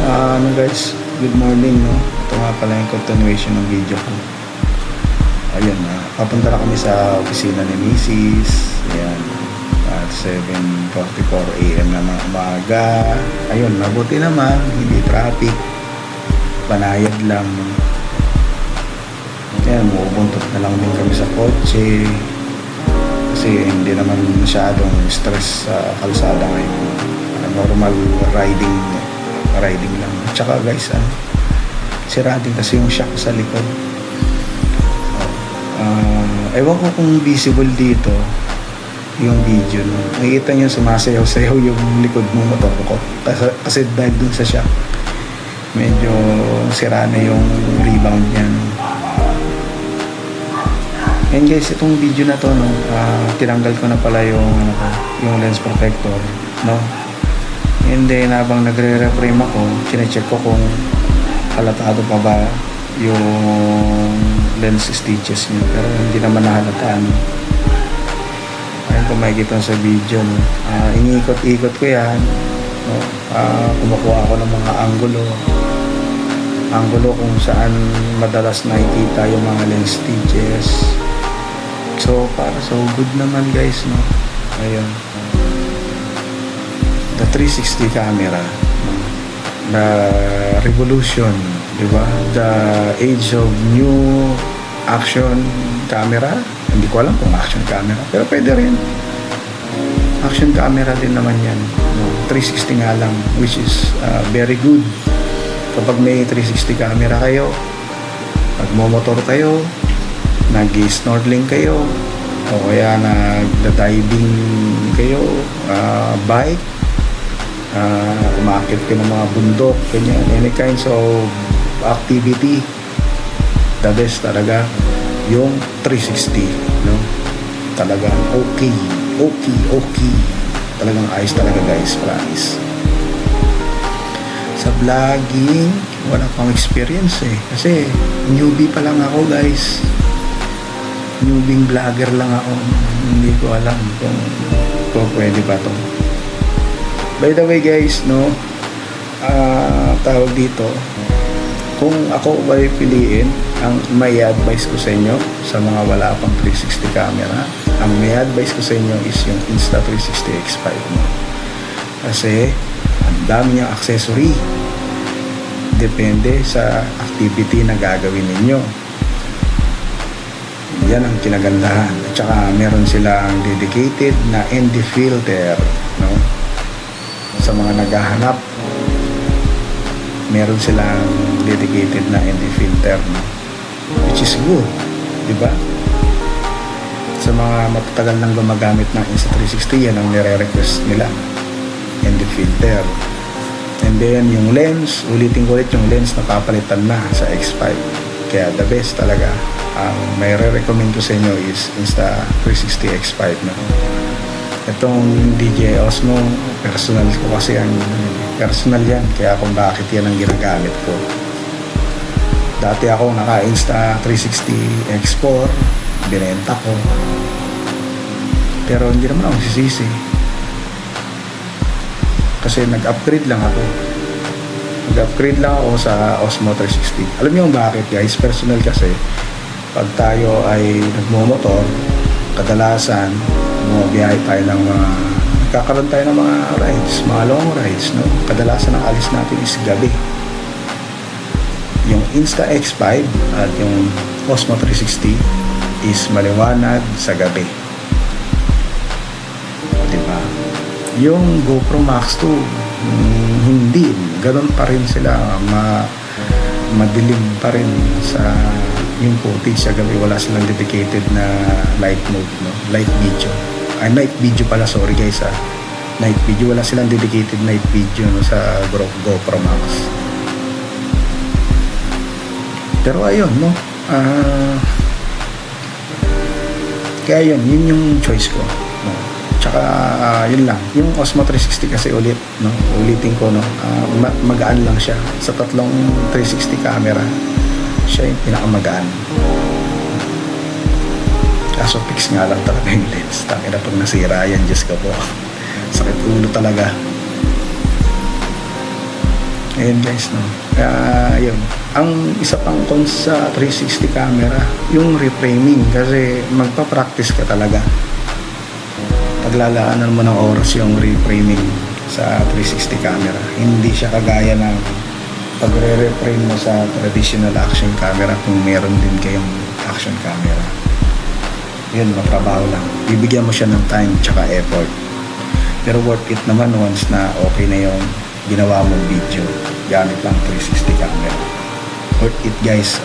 Guys, good morning, no? Ito nga pala yung continuation ng video ko. Ayun, papunta na kami sa opisina ni Mrs. Ayan, at 7:44 AM na ng umaga. Ayun, mabuti naman, hindi traffic, panayad lang. Ayan, bubuntot na lang din kami sa kotse kasi hindi naman masyadong stress sa kalsada ngayon. Normal riding lang. Tsaka guys, sira din kasi yung shock sa likod. Ewan ko kung visible dito yung video, no? Nakikita nyo sumasayaw-sayaw yung likod ng motor ko kasi dahil dun sa shock medyo sira na yung rebound niya, no? And guys, itong video na to, no, tinanggal ko na pala yung lens protector, no? And then habang nagre-reframe ako, chinecheck ko kung halatado pa ba yung lens stitches niya, pero hindi naman nahalataan. Ayun, kung makikita sa video, no? Iniikot-ikot ko yan, no? Kumukuha ako ng mga angulo kung saan madalas nakikita yung mga lens stitches. So good naman guys, no? Ayun, the 360 camera, the revolution, di ba? The age of new action camera. Hindi ko alam kung action camera, pero pwede rin. Action camera din naman yan, no? 360 nga lang, which is very good. Kapag may 360 camera kayo, magmomotor kayo, nag-snorkeling kayo, o kaya nag-diving kayo, bike, umaakit ka ng mga bundok, ganyan, any kinds of activity, the best talaga yung 360, no? Talagang okay, talagang ayos talaga guys, promise. Sa vlogging, wala pang experience kasi newbie pa lang ako guys, newbie vlogger lang ako, hindi ko alam kung pwede ba to. By the way guys, no, tawag dito, kung ako ay piliin, ang may advice ko sa inyo sa mga wala pang 360 camera, ang may advice ko sa inyo is yung Insta360 X5 mo. Kasi ang dami niyang accessory, depende sa activity na gagawin ninyo. Yan ang kinagandahan. At saka meron silang dedicated na ND filter, no? Sa mga naghahanap, meron silang dedicated na ND filter, no? Which is good, di ba? Sa mga matatagal nang gumagamit ng Insta360, yan ang nire-request nila, ND filter. And then yung lens, ulitin ko ulit, yung lens napapalitan na sa X5. Kaya the best talaga, ang may re-recommend ko sa inyo is Insta360 X5, no? Itong DJI Osmo, personal ko kasi personal yan, kaya kung bakit yan ang ginagamit ko. Dati ako naka Insta360 X4, binenta ko, pero hindi naman ako sisisi kasi nag-upgrade lang ako sa Osmo 360. Alam niyo kung bakit guys? Personal kasi pag tayo ay nagmomotor, kadalasan bumabiyahe tayo ng nagkakaroon tayo ng mga rides, mga long rides, no? Kadalasan ang alis natin is gabi. Yung Insta X5 at yung Osmo 360 is maliwanag sa gabi, diba? Yung GoPro Max 2, hindi, ganun pa rin sila, madilim pa rin sa yung footage sa gabi. Wala silang dedicated na night mode, no? Night video pala, sorry guys, night video, wala silang dedicated night video, no, sa GoPro Max. Pero ayun, no, kaya yun yung choice ko, no? Tsaka yun lang, yung Osmo 360 kasi ulitin ko, no, magaan lang siya sa tatlong 360 camera. Siya yung pinakamagaan. Kaso fix nga lang talaga yung lens. Tangin na pag nasira yan, Diyos ko po, sakit ulo talaga. Ayun guys, no. Kaya yun. Ang isa pang cons sa 360 camera, yung reframing. Kasi magpa-practice ka talaga. Paglalaanan mo ng oras yung reframing sa 360 camera. Hindi siya kagaya ng pagre-reframe mo sa traditional action camera kung meron din kayong action camera. Yun, matrabaho lang. Bibigyan mo siya ng time tsaka effort. Pero worth it naman once na okay na yung ginawa mong video gamit lang 360 camera. Worth it guys.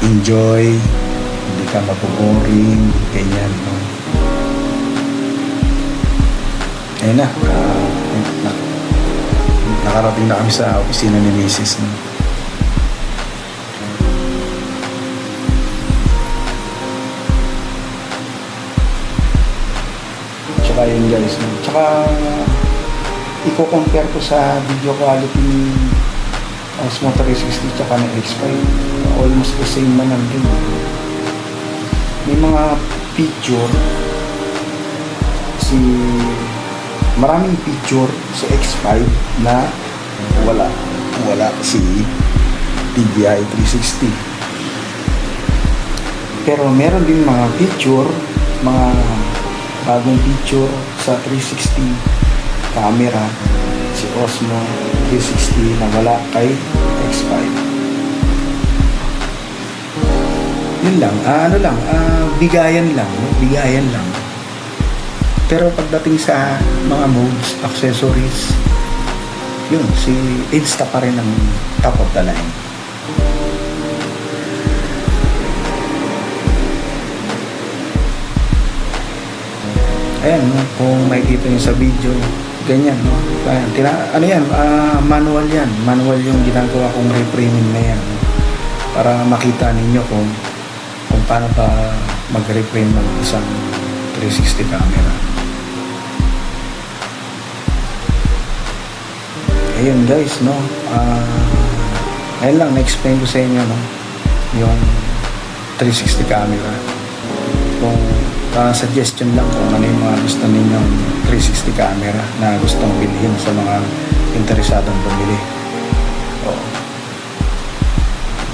Enjoy, hindi ka maboboring, ganyan, no? Ayun na, nakarating na kami sa opisina ni Mrs. no? Tsaka yun guys, no? Tsaka i-compare ko sa video quality ni Osmo 360 tsaka ng X5, almost the same man lang din. May mga picture maraming picture sa X5 na wala si DJI 360. Pero meron din mga picture, mga bagong picture sa 360 camera si Osmo 360 na wala kay X5. Yun lang, bigayan lang. Pero pagdating sa mga modes, accessories, yun, si Insta pa rin ang top of the line. Ayan, no? Kung makikita nyo sa video, ganyan, no? Manual yan. Manual yung ginagawa kong reframing na yan, no? Para makita ninyo kung paano ba mag-reframe ng isang 360 camera. Ayun guys, no? Ayun lang, na-explain ko sa inyo, no? Yung 360 camera. Kung suggestion lang kung ano yung mga gusto ninyong 360 camera na gustong bilhin sa mga interesadong bumili.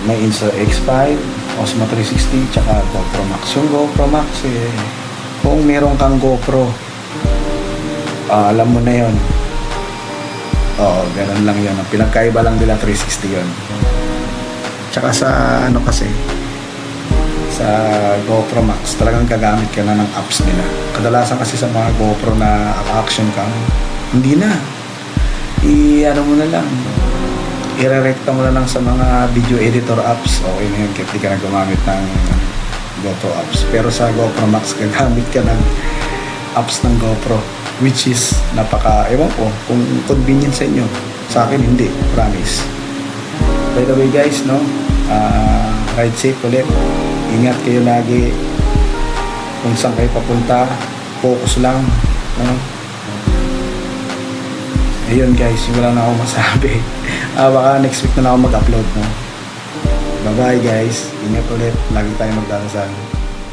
May Insta X5, Osmo 360, tsaka GoPro Max. Yung GoPro Max, kung meron kang GoPro, alam mo na yon. Ganun lang yun. Pinagkaiba lang nila 360 yun. Tsaka sa sa GoPro Max, talagang gagamit ka na ng apps nila. Kadalasan kasi sa mga GoPro na action cam, hindi na. Mo na lang. Ire-recta mo na lang sa mga video editor apps. Okay na yun, kahit di ka na gumamit ng GoPro apps. Pero sa GoPro Max, gagamit ka ng apps ng GoPro, which is ewan ko kung convenient sa inyo. Sa akin hindi, promise. By the way guys, no, ride safe ulit. Ingat kayo lagi kung saan kayo papunta. Focus lang, no? Ayun guys, wala na akong masabi. Baka next week na ako mag-upload, no? Bye bye guys, ingat ulit, lagi tayo magdadasal.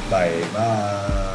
Bye bye.